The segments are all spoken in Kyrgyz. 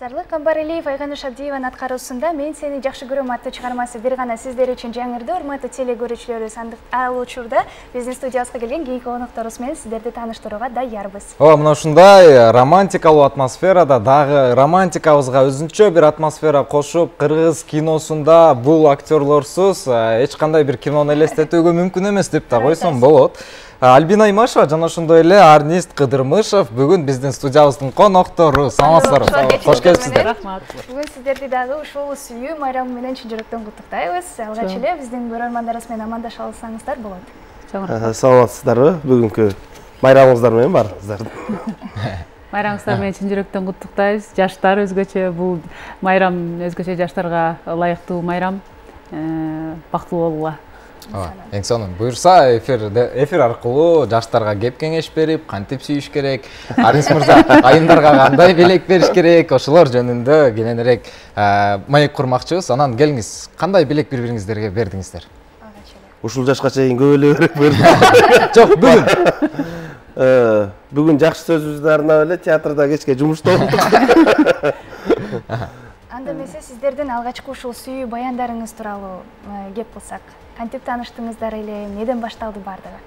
Зарлык Камбаралиев Айганыш Абдиеванын аткаруусунда "Мен сени жакшы көрөм" аттуу чыгармасы бир гана сиздер үчүн жаңырды. Урматтуу теле көрүүчүлөрүбүз, ал учурда биздин студиябызга келген кийинки конокторубуз менен сиздерди тааныштырууга даярбыз. Мына ушундай романтикалуу атмосферада дагы романтикабызга өзүнчө бир атмосфера кошуп, кыргыз киносунда бул актерлорсуз эч кандай бир кинону элестетүүгө мүмкүн эмес деп да койсом болот. Альбина Имашева жана ошондой эле Арнист Кыдырмышев бүгүн биздин студиябыздын коноктору. Саламатсыздарбы? Кош келипсиздер. Рахмат. Бүгүн сиздерди дагы ушул сүйүү майрамы менен чын жүрөктөн куттуктайбыз. Алгач эле биздин көрөрмандарыбыз менен амандаша алсаңыздар болот. Саламатсыздарбы? Бүгүнкү майрамыңыздар менен барыңыздарды. Майрамыңыздар менен чын жүрөктөн куттуктайбыз. Жаштар өзгөчө, бул майрам өзгөчө жаштарга ылайыктуу майрам. Бактылуу болгула. Эң сонун буюрса эфир аркылуу жаштарга кеп кеңеш берип, кантип сүйүш керек, Арис мырза айымдарга кандай белек бериш керек, ошолор жөнүндө кененирээк маек курмакчыбыз. Анан келиңиз, кандай белек бири-бириңиздерге бердиңиздер? Ушул жашка чейин көп эле берек бердим. Жок, бүгүн. Бүгүн жакшы сөзүбүздү арнап эле театрда кечке жумушта болдук. Анда эмесе сиздердин алгачкы ушул сүйүү баяндарыңыз тууралуу кеп кылсак. Кантип тааныштыңыздар эле, неден башталды бардыгы?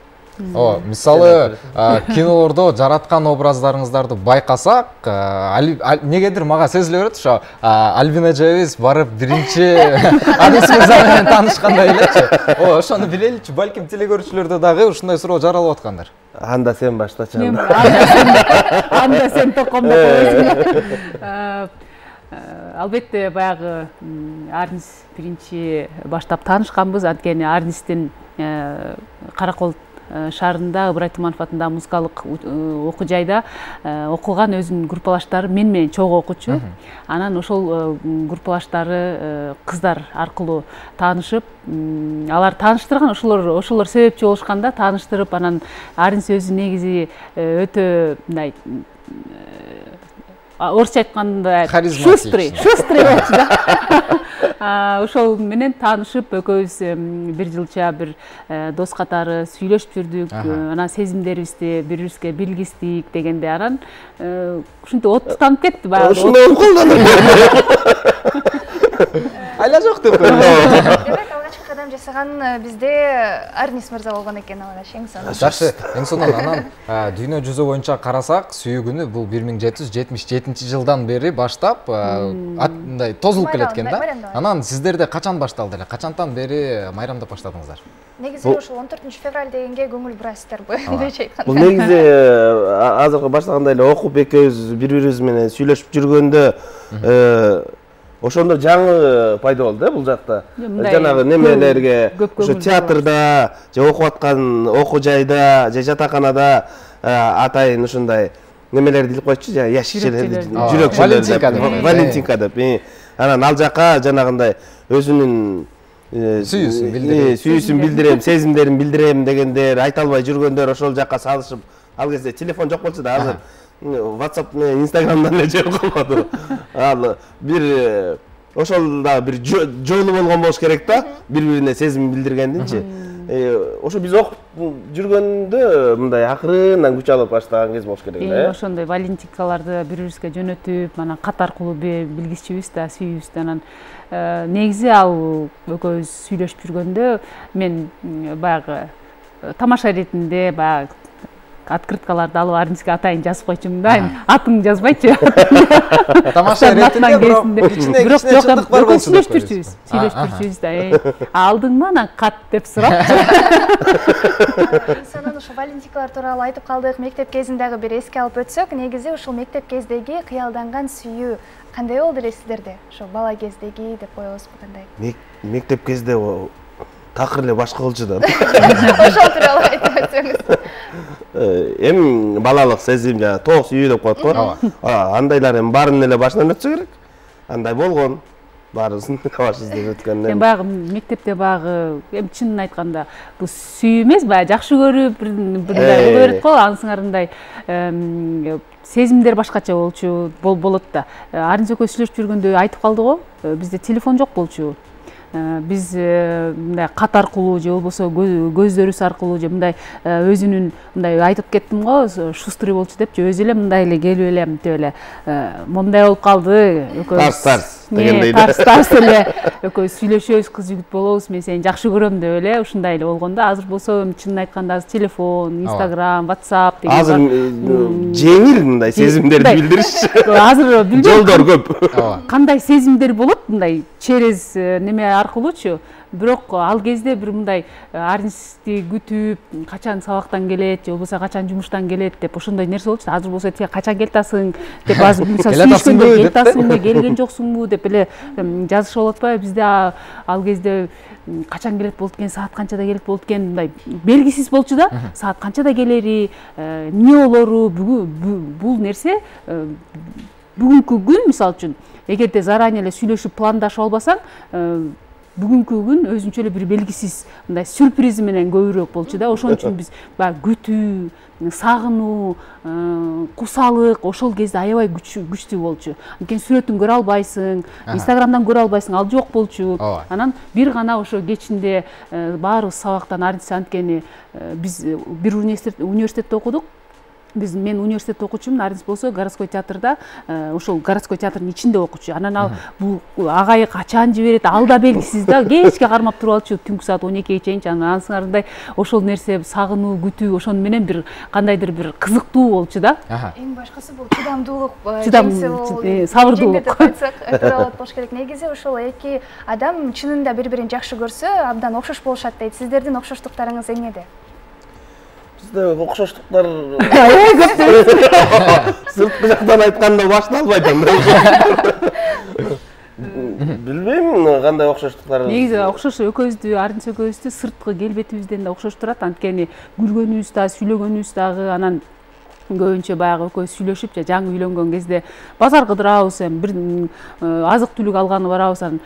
Мисалы, кинолордо жараткан образдарыңыздарды байкасак, негедир мага сезиле берет, ошо Альбина эжебиз барып биринчи Арис мырза менен таанышкандай элечи. Ошону билеличи, балким телекөрүүчүлөрдө дагы ушундай суроо жаралып аткандар. Анда сен баштачы. Анда сен токомдоп койсуң. Албетте баягы Арнис биринчи баштап таанышканбыз. Анткени Арнистин Каракол шаарында Ыбырай Туманов атындагы музыкалык окуу жайда окуган өзүнүн группалаштары мен менен чогуу окучу. Анан ошол группалаштары кыздар аркылуу таанышып, алар тааныштырган, ошолор себепчи болушканда тааныштырып, анан Арнис өзү негизи өтө мындай орусча айтканда шустрый болчу да. Ошол менен таанышып, экөөбүз бир жылча бир дос катары сүйлөшүп жүрдүк. Анан сезимдерибизди бири-бирибизге билгиздик дегенде анан ушинтип оттутанып кетти баягы. Ушундай болуп калды. Айла жок деп койду. Демек алгачкы кадам жасаган бизде Арнис мырза болгон экен алгач, эң сонун. Жакшы, эң сонун. Анан дүйнө жүзү боюнча карасак, сүйүү күнү бул 1777-жылдан бери баштап мындай тозулуп келеткен да. Анан сиздерде качан башталды эле? Качантан бери майрамдап баштадыңыздар? Негизи ушул 14-февраль дегенге көңүл бурасыздарбы? Мындайча айтканда. Бул негизи азыркы баштагандай эле окуп экөөбүз бири-бирибиз менен сүйлөшүп жүргөндө ошондо жаңы пайда болду да бул жакта. Жанагы немелерге, ошо театрда, же окуп аткан окуу жайда, же жатаканада атайын ушундай немелерди илип койчу, яшикчелерди, жүрөкчөлөрдү, Валентинка деп. Анан ал жака жанагындай өзүнүн сүйүүсүн билдирем, сезимдерин билдирем дегендер, айта албай жүргөндөр ошол жака салышып, ал кезде телефон жок болчу да, азыр WhatsApp менен Instagram'дан эле жеп калмады. Ал бир ошол да бир жолу болгон болуш керек да, бири-бирине сезим билдиргендинчи. Ошо биз окуп жүргөндө мындай акырындан күч алып баштаган кез болуш керек эле. Ошондой валентинкаларды бири-бирибизге жөнөтүп, анан кат аркылуу билгичибиз да, сүйүүбүз да. Анан негизи ал экөөбүз сүйлөшүп жүргөндө мен баягы тамаша иретинде баягы открыткаларды алып Арниске атайын жазып койчумун да, атың жазбайчы. Тамаша иретинде бирок чындык бар болчу. Сүйлөштүрчүбүз да. Алдыңбы анан кат деп сурапчы. Сонун ушул валентинкалар тууралуу айтып калдык. Мектеп кезин дагы бир эске алып өтсөк, негизи ушул мектеп кездеги кыялданган сүйүү кандай болду эле сиздерде? Ошо бала кездеги деп коебузбу кандай? Мектеп кезде такыр эле башка болчу да. Ошол тууралуу айтып өтсөңүз. Эми балалык сезим жана тоок сүйүү деп коет го. Андайлар эми баарынын эле башынан өтсө керек. Андай болгон. Баарысын башыбыз деп өткөндөн. Мен баягы мектепте баягы эми чынын айтканда бул сүйүү эмес, баягы жакшы көрүп бириндай боло берет го, аңсыңарындай сезимдер башкача болчу болот да. Арнис экөөбүз сүйлөшүп жүргөндө айтып калды го, бизде телефон жок болчу. биз мындай кат аркылуу же болбосо көздөрүбүз аркылуу же мындай өзүнүн мындай айтып кеттим го шустрый болчу депчи өзү эле мындай эле келип эле мынтип эле моундай болуп калды тарс дегендей тарс эле экөөбүз сүйлөшөбүз кыз жигит болобуз мен сени жакшы көрөм деп эле ушундай эле болгон да азыр болсо чынын айтканда азыр телефон инстаграм ватсап деген азыр жеңил мындай сезимдерди билдириш азыр билбейм жолдор көп кандай сезимдер болот мындай через неме аркылуучу бирок ал кезде бир мындай аринчти күтүп качан сабактан келет же болбосо качан жумуштан келет деп ошондой нерсе болчу азыр болсо тие качан келатасың деп азыр мисалы сүйлөшкөндө келатасыңбы келген жоксуңбу деп эле жазышып болуп атпайбы бизде ал кезде качан келет болот экен саат канчада келет болот экен мындай белгисиз болчу да саат канчада келери эмне болору бул нерсе бүгүнкү күн мисалы үчүн эгерде заранее эле сүйлөшүп пландашып албасаң бүгүнкү күн өзүнчө эле бир белгисиз мындай сюрпризи менен көбүрөөк болчу да ошон үчүн биз баягы күтүү сагынуу кусалык ошол кезде аябай күчтүү болчу анткени сүрөтүн көрө албайсың инстаграмдан көрө албайсың ал жок болчу анан бир гана ошо кечинде баарыбыз сабактан аринчи анткени биз бир университетте окудук мен университетте окуучумун аринч болсо городской театрда ошол городской театрдын ичинде окучу анан ал бул агай качан жиберет ал да белгисиз да кечке кармап туруп алчу түнкү саат 12ге чейинчи анан анысыңарындай ошол нерсе сагынуу күтүү ошону менен бир кандайдыр бир кызыктуу болчу да эң башкысы бул чыдамдуулук сабырдуулук деп айтсак болот болуш керек негизи ошол эки адам чынында бири бирин жакшы көрсө абдан окшош болушат дейт сиздердин окшоштуктарыңыз эмнеде бизде окшоштуктар сырткы жактан айтканда башталбайт билбейм кандай окшоштуктар негизи окшош экөөбүздү аринч экөөбүздү сырткы келбетибизден да окшош турат анткени күлгөнүбүз да сүйлөгөнүбүз дагы анан көбүнчө баягы экөөбүз сүйлөшүп же жаңы үйлөнгөн кезде базар кыдырабыз бир азык түлүк алганы барабыз анан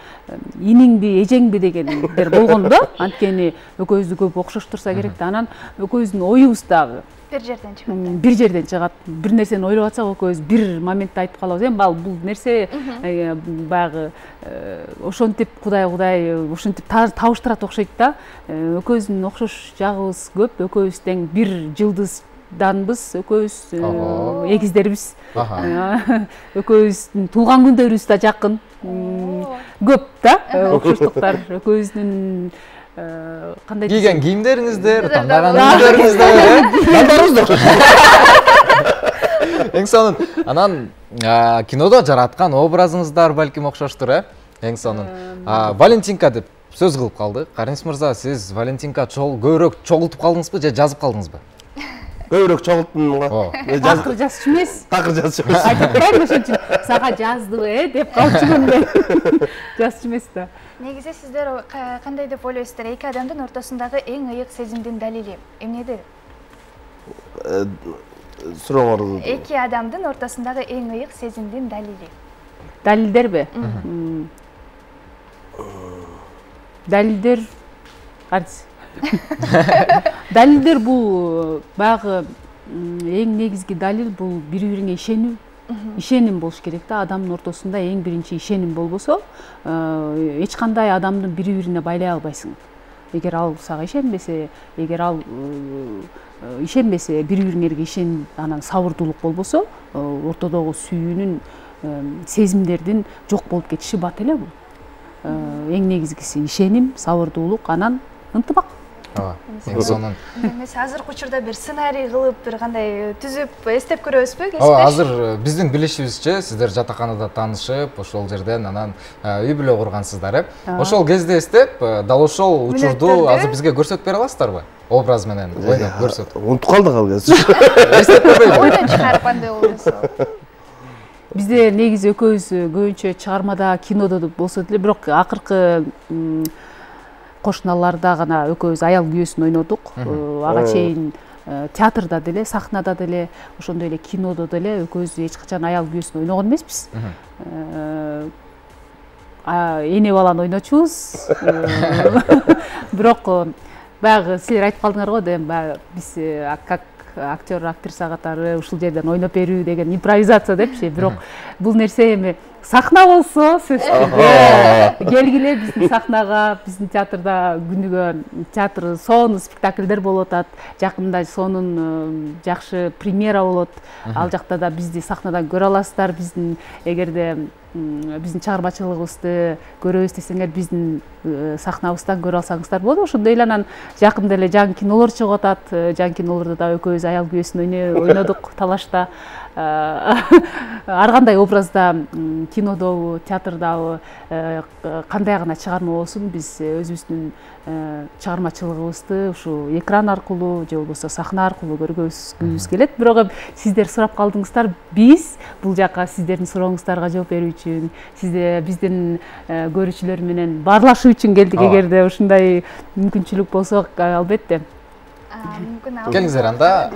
иниңби эжеңби дегендер болгон да анткени экөөбүздү көп окшоштурса керек да анан экөөбүздүн оюбуз дагы бир жерден чыгат бир нерсени ойлоп атсак экөөбүз бир моментте айтып калабыз эми ал бул нерсе баягы ошентип кудай ошентип табыштырат окшойт да экөөбүздүн окшош жагыбыз көп экөөбүз тең бир жылдыз данбыз экөөбүз эгиздербиз экөөбүздүн туулган күндөрүбүз да жакын көп да окшоштуктар экөөбүздүн кандай кийген кийимдериңиздер тандаган үндөрүңүздөр эң сонун анан кинодо жараткан образыңыздар балким окшоштур эң сонун Валентинка деп сөз кылып калдык Аринч мырза сиз Валентинка көбүрөөк чогултуп калдыңызбы же жазып калдыңызбы көбүрөөк чогулттум го такыр жазчу эмес такыр жазчу эмес айтпайм ошон үчүн сага жаздыбы деп калчумун мен жазчу эмес да негизи сиздер кандай деп ойлойсуздар эки адамдын ортосундагы эң ыйык сезимдин далили эмнеде сурооңор эки адамдын ортосундагы эң ыйык сезимдин далили далилдерби далилдер далилдер бул баягы эң негизги далил бул бири бириңе ишенүү ишеним болуш керек да адамдын ортосунда эң биринчи ишеним болбосо эч кандай адамды бири бирине байлай албайсың эгер ал сага ишенбесе эгер ал ишенбесе бири бириңерге ишен анан сабырдуулук болбосо ортодогу сүйүүнүн сезимдердин жок болуп кетиши бат эле бул эң негизгиси ишеним сабырдуулук анан ынтымак эң сонун эмес азыркы учурда бир сценарий кылып бир кандай түзүп эстеп көрөбүзбү азыр биздин билишибизче сиздер жатаканада таанышып ошол жерден анан үй бүлө кургансыздар ошол кезде эстеп дал ошол учурду азыр бизге көрсөтүп бере аласыздарбы образ менен ойноп көрсөтүп унутуп калдык ал кезде эстеп көрбөйбү ойдон чыгарып кандай болду бизде негизи экөөбүз көбүнчө чыгармада кинодо болсо деле бирок акыркы кошуналарда гана экөөбүз аял күйөөсүн ойнодук ага чейин театрда деле сахнада деле ошондой эле кинодо деле экөөбүз эч качан аял күйөөсүн ойногон эмеспиз эне баланы ойночубуз бирок баягы силер айтып калдыңар го баягы биз как актер актриса катары ушул жерден ойноп берүү деген импровизация депчи бирок бул нерсе эми сахна болсо сөзсүз келгиле биздин сахнага. Биздин театрда күнүгө театр сонун спектакльдер болуп атат. Жакында сонун жакшы премьера болот. Ал жакта да бизди сахнадан көрө аласыздар. Биздин эгерде биздин чыгармачылыгыбызды көрөбүз десеңер биздин сахнабыздан көрө алсаңыздар болот. Ошондой эле анан жакында эле жаңы кинолор чыгып атат. Жаңы кинолордо да экөөбүз аял күйөөсүн ойнодук талашта. Ар кандай образда кинодобу, театрдабы кандай гана чыгарма болсун, биз өзүбүздүн чыгармачылыгыбызды ушу экран аркылуу же болбосо сахна аркылуу көргөзгүбүз келет. Бирок сиздер сурап калдыңыздар, биз бул жака сиздердин сурооңуздарга жооп берүү үчүн, биздин көрүүчүлөр менен баарлашуу үчүн келдик. Эгерде ушундай мүмкүнчүлүк болсо, албетте. Келиңиздер анда.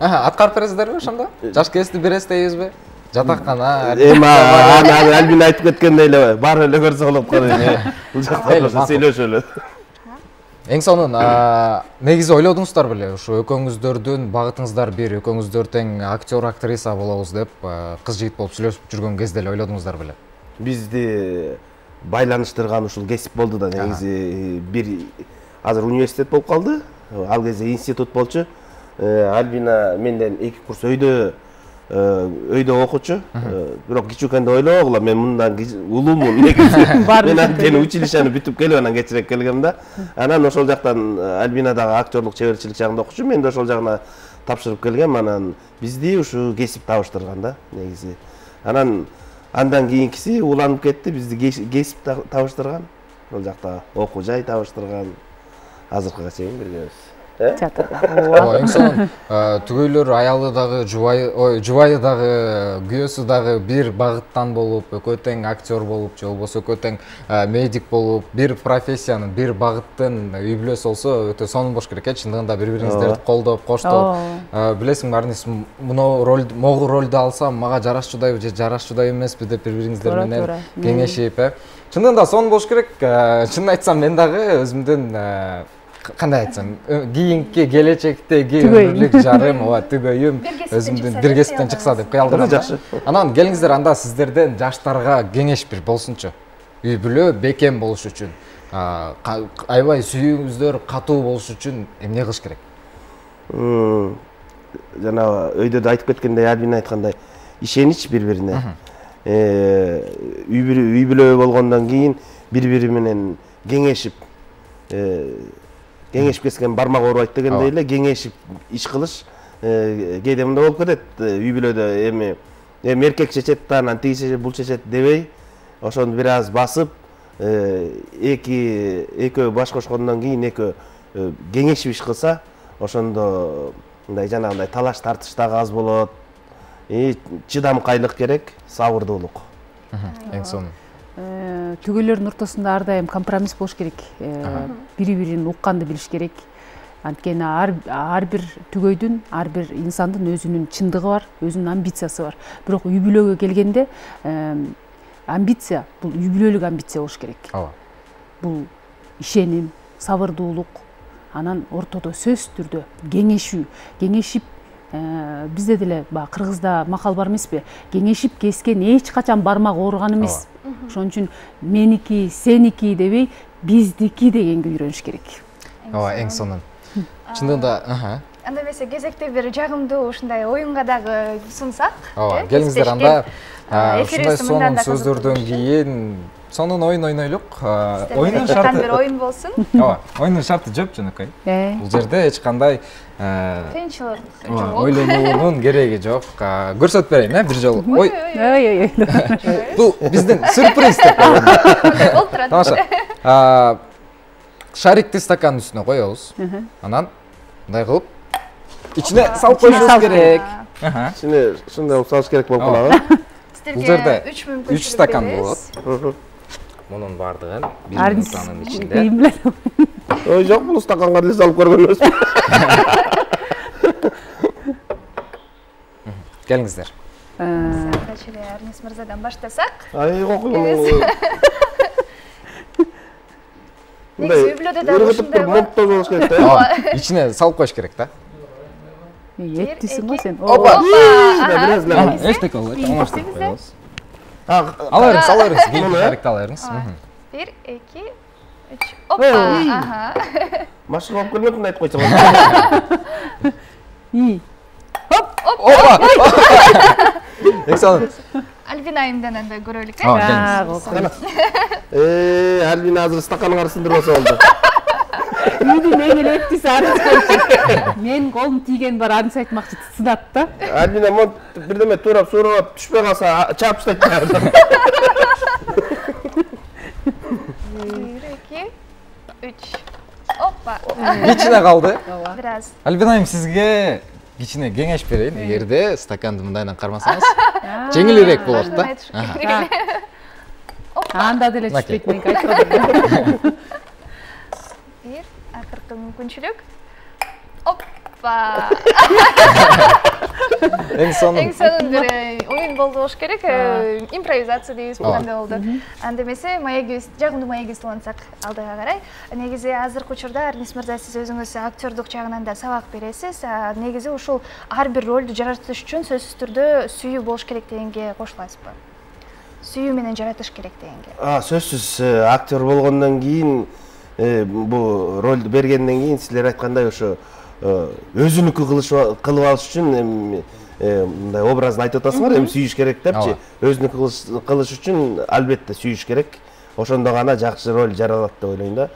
Аткарып бересиздерби ошондо? Жаш кести бересиз дейбизби? Жатаккана. Альбина айтып кеткендей эле баары эле көрсө болот го. Бул жакта сүйлөшөлү. Эң сонун негизи ойлодуңуздар беле, ушу экөөңүздөрдүн багытыңыздар бир, экөөңүздөр тең актер, актриса болобуз деп кыз жигит болуп сүйлөшүп жүргөн кезде эле ойлодуңуздар беле? Бизди байланыштырган ушул кесип болду да, негизи бир азыр университет болуп калды. Ал кезде институт болчу. Альбина менден 2 курс өйдө окучу. Бирок кичүүкенде ойлогула, мен мындан улуумун негизи. Мен анткени училищени бүтүп келип анан кечирээк келгем да. Анан ошол жактан Альбина дагы актерлук чеберчилик жагында окучу. Мен да ошол жагына тапшырып келгем. Анан бизди ушу кесип табыштырган да, негизи. Андан кийинкиси уланып кетти, бизди кесип табыштырган. Ошол жакта окуу жай табыштырган. Азыркыга чейин биргебиз. Театрда. Эң сонун түгөйлөр аялы дагы, жубайы дагы, күйөөсү дагы бир багыттан болуп, экөө тең актер болуп, же болбосо экөө тең медик болуп, бир профессиянын, бир багыттын үй бүлөсү болсо өтө сонун болуш керек. Чындыгында бири-бириңиздерди колдоп, коштоп, билесиңби, Арнис, могу ролду алсам мага жарашчудайбы же жарашчудай эмеспи деп бири-бириңиздер менен кеңешип, чындыгында сонун болуш керек. Чынын айтсам, мен дагы өзүмдүн кандай айтсам, кийинки келечектеги өмүрлүк жарым, түгөйүм өзүмдүн бир кесиптен чыкса деп кыялдырам. Жакшы. Анан келиңиздер, анда сиздерден жаштарга кеңеш бир болсунчу. Үй бүлө бекем болуш үчүн, аябай сүйүүңүздөр катуу болуш үчүн эмне кылыш керек? Жана өйдө да айтып кеткендей, Альбина айткандай, ишенич бири-бирине. Үй бүлө болгондон кийин бири-бири менен кеңешип кескен бармак оорубайт дегендей эле кеңешип иш кылыш кээде мындай болуп кетет. Үй бүлөдө эми эркек чечет да, анан тиги чечет, бул чечет дебей, ошону бир аз басып, экөө баш кошкондон кийин экөө кеңешип иш кылса, ошондо мындай жанагындай талаш тартыш дагы аз болот. Чыдамкайлык керек, сабырдуулук. Эң сонун. Түгөйлөрдүн ортосунда ар дайым компромисс болуш керек. Бири-бирин укканды билиш керек. Анткени ар бир түгөйдүн, ар бир инсандын өзүнүн чындыгы бар, өзүнүн амбициясы бар. Бирок үй бүлөгө келгенде амбиция, бул үй бүлөлүк амбиция болуш керек. Бул ишеним, сабырдуулук, анан ортодо сөзсүз түрдө кеңешип, бизде деле кыргызда макал бар эмеспи? Кеңешип кескен эч качан бармак ооруган эмес. Ошон үчүн меники, сеники дебей, биздики дегенге үйрөнүш керек. Эң сонун. Чындыгында, анда эмесе кезекте бир жагымдуу ушундай оюнга дагы сунсак. Келиңиздер, анда ушундай сонун сөздөрдөн кийин сонун оюн ойнойлук. Оюндун шарты бир оюн болсун. Оюндун шарты жок, жөнөкөй. Бул жерде эч кандай кыйынчылык жок. Ойлонуунун кереги жок. Көрсөтүп берейин, бир жолу. Бул биздин сюрприз деп коелу. Болуп турат. Тамаша. Шарикти стакандын үстүнө коебуз. Анан мындай кылып ичине салып коюшубуз керек. Ичине ушундай салыш керек болуп калат. Бул жерде 3 стакан болот. Мунун бардыгын 1 минуттанын ичинде. Ой, жок, бул стаканга деле салып көргөн эмес. Келиңиздер. Арнис мырзадан баштасак. Негизи үй бүлөдө да ушундай монтоз болуш керек да. Ичине салып коюш керек да. Эттисиң го сен. Опа. Biraz Эштек болот. Оңоштуруп коебуз. Аларыңыз, аларыңыз. Кийинки тарикти аларыңыз. 1, 2, 3. Опа. Машык алып келмедим айтып койсоң. Опа. Эксон. Альбина айымдан анда көрөлүк. Альбина азыр стаканын арасындырып алса болду. Үйдүн эң эле эттиси арыз көрчү. Мен колум тийген бар арыз айтмакчы сынат да. Альбина мон бирдеме туурап суурап түшпөй калса чаап таштайт. 1, 2, 3. Опа. Кичине калды. Biraz. Альбина айым сизге кичине кеңеш берейин. Эгерде стаканды мындайдан кармасаңыз, жеңилирээк болот да. Анда деле түшпөйт мен айтпадым. Bir, akırkı mümkünçülük. Hoppa. Эң сонун. Eң sonun bir oyun boldu hoş gerek. Improvizatsiya deymiz bulganda oldu. Andemese maягиз, жагымдуу маягиз улантсак алдыга карай. Негизи азыркы учурда Арнис мырза сиз өзүңүз актёрдук жагынан да сабак бересиз. Негизи ушул ар бир ролду жаратыш үчүн сөзсүз түрдө сүйүү болуш керек дегенге кошуласызбы? Сүйүү менен жаратыш керек дегенге. Сөзсүз актер болгондон кийин bu roldu bергенден кийин силер айткандай ошо өзүнүкү кылып алыш үчүн мындай образды айтып атасыңар, эми сүйүш керек депчи. Өзүнүкү кылыш үчүн албетте сүйүш керек. Ошондо гана жакшы роль жаралат деп ойлойм да.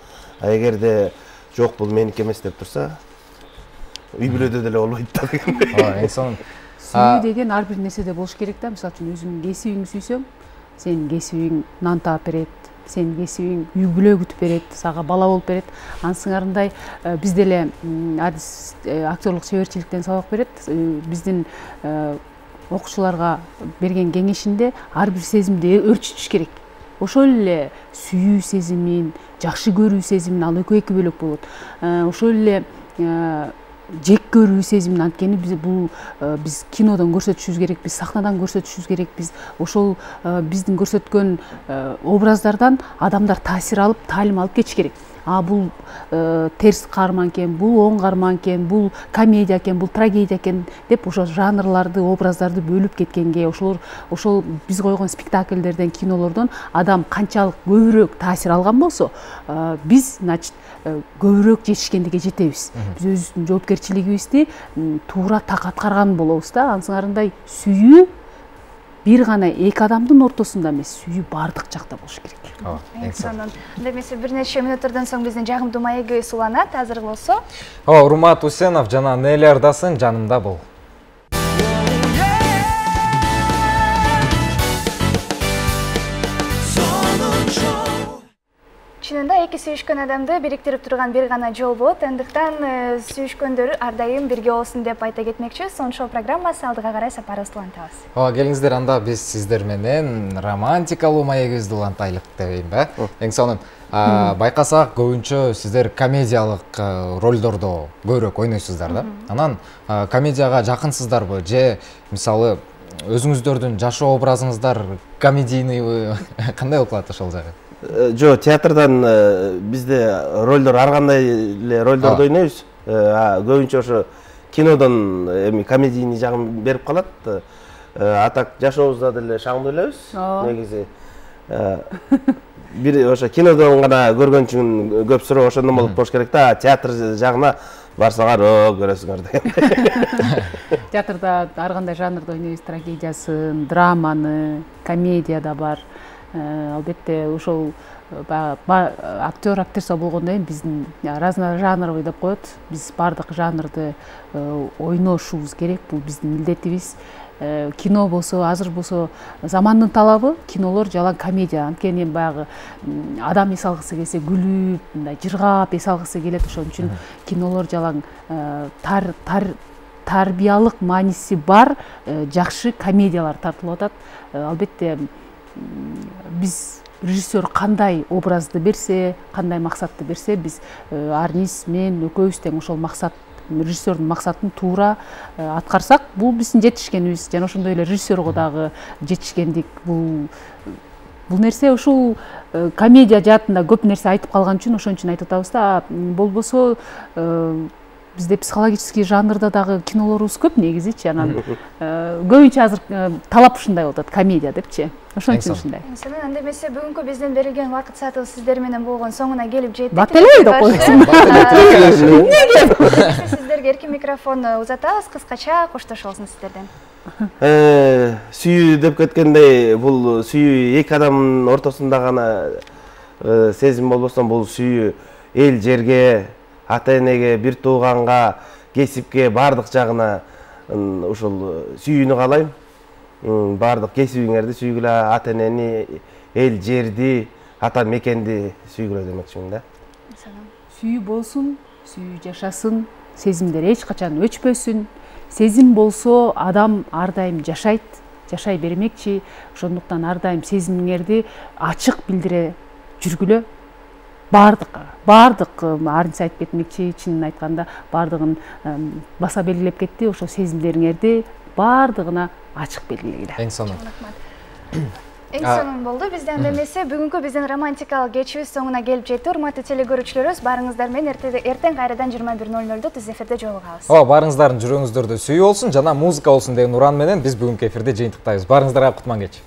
Эгерде жок бул меники эмес деп турса, үй бүлөдө деле болбойт да дегендей. Эң сонун. Сүйүү деген ар бир нерседе болуш керек да. Мисалы үчүн өзүңдүн кесибиңди сүйсөң, сенин кесибиң нан таап берет. Сенин кесибиң үй бүлө күтүп берет, сага бала болуп берет. Ансыңарындай биз деле актерлук чеберчиликтен сабак берет. Биздин окуучуларга берген кеңешинде ар бир сезимди өрчүтүш керек. Ошол эле сүйүү сезимин, жакшы көрүү сезимин ал экөө эки бөлөк болот. Ошол эле жек көрүү сезимин анткени биз кинодон көрсөтүшүбүз керек, биз сахнадан көрсөтүшүбүз керек, биз ошол биздин көрсөткөн образдардан адамдар таасир алып, таалим алып кетиш керек. Бул терс каарман экен, бул оң каарман экен, бул комедия экен, бул трагедия экен деп ошо жанрларды, образдарды бөлүп кеткенге, ошол биз койгон спектакльдерден, кинолордон адам канчалык көбүрөөк таасир алган болсо, биз, значит, көбүрөөк жетишкендикке жетебиз. Биз өзүбүздүн жоопкерчилигибизди туура так аткарган болобуз да. Ансыңарындай сүйүү бир гана эки адамдын ортосунда эмес, сүйүү бардык жакта болуш керек. Эң сонун. Демесе бир нече мүнөттөрдөн соң биздин жагымдуу маегибиз уланат. Азыр болсо. Урмат Усенов жана Нели Ардасын жанымда бул. Чынында эки сүйүшкөн адамды бириктирип турган бир гана жол болот. Андыктан сүйүшкөндөр ар дайым бирге болсун деп айта кетмекчибиз. Сон шоу программасы алдыга карай сапарыбызды улантабыз. Келиңиздер, анда биз сиздер менен романтикалуу маегибизди улантайлык дейм ба. Эң сонун. Байкасак көбүнчө сиздер комедиялык ролдордо көбүрөөк ойнойсуздар да. Анан комедияга жакынсыздарбы же мисалы өзүңүздөрдүн жашоо образыңыздар комедийный кандай болуп калат ошол жагы? Жо, театрдан бизде ролдор ар кандай эле ролдорду ойнойбуз. Көбүнчө ошо кинодон эми комедийный жагын берип калат. Атак жашообузда деле шагымдуу элебиз. Негизи бир ошо кинодон гана көргөн үчүн көп суроо ошондон болуш керек да. Театр жагына барсаңар, көрөсүңөр деген. Театрда ар кандай жанрды ойнойбуз, трагедиясын, драманы, комедия да бар. Албетте ошол актер, актриса болгондон кийин биздин разножанровый деп коет. Биз бардык жанрды ойношубуз керек, бул биздин милдетибиз. Кино болсо, азыр болсо замандын талабы кинолор жалаң комедия. Анткени баягы адам эс алгысы келсе күлүп, мындай жыргап эс алгысы келет. Ошон үчүн кинолор жалаң тарбиялык мааниси бар жакшы комедиялар тартылып атат. Албетте биз режиссер кандай образды берсе, кандай максатты берсе, биз Арнис, мен экөөбүз тең ошол максат, режиссердун максатын туура аткарсак, бул биздин жетишкенибиз. Жана ошондой эле режиссерго дагы жетишкендик. Бул нерсе ушул комедия жаатында көп нерсе айтып калган үчүн ошон үчүн айтып атабыз да. Болбосо бизде психологический жанрда дагы кинолорубуз көп негизичи, анан көбүнчө азыр талап ушундай болуп атат, комедия депчи. Ошон үчүн ушундай. Mesela анда эмесе бүгүнкү бизден берилген убакыт саатыбыз сиздер менен болгон соңуна келип жетти. Бат эле деп коесуң. Сиздерге эркин микрофон узатабыз, кыскача коштошобуз сиздерден. Сүйүү деп кеткендей, бул сүйүү эки адамдын ортосунда гана сезим болбосо, бул сүйүү эл жерге, ата-энеге, бир тууганга, кесипке, бардык жагына ушул сүйүүнү каалайм. Бардык кесибиңерди сүйгүлө, ата-энени, эл жерди, ата мекенди сүйгүлө демекчимин да. Сүйүү болсун, сүйүү жашасын, сезимдер эч качан өчпөсүн. Сезим болсо адам ар дайым жашайт, жашай бермекчи. Ошондуктан ар дайым сезимиңерди ачык билдире жүргүлө. Бардык арынча айтып кетмекчи, чынын айтканда бардыгын баса белгилеп кетти. Ошо сезимдериңерди бардыгына ачык белгилегиле. Эң сонун. Эң сонун болду. Бизден эмесе бүгүнкү биздин романтикалык кечибиз соңуна келип жетти. Урматтуу телегөрүүчүлөрүбүз, барыңыздар менен эртең кайрадан 21:00 түз эфирде жолугабыз. Барыңыздардын жүрөгүңүздөрдө сүйүү болсун жана музыка болсун деген уран менен биз бүгүнкү эфирде жыйынтыктайбыз. Барыңыздарга кутман кеч.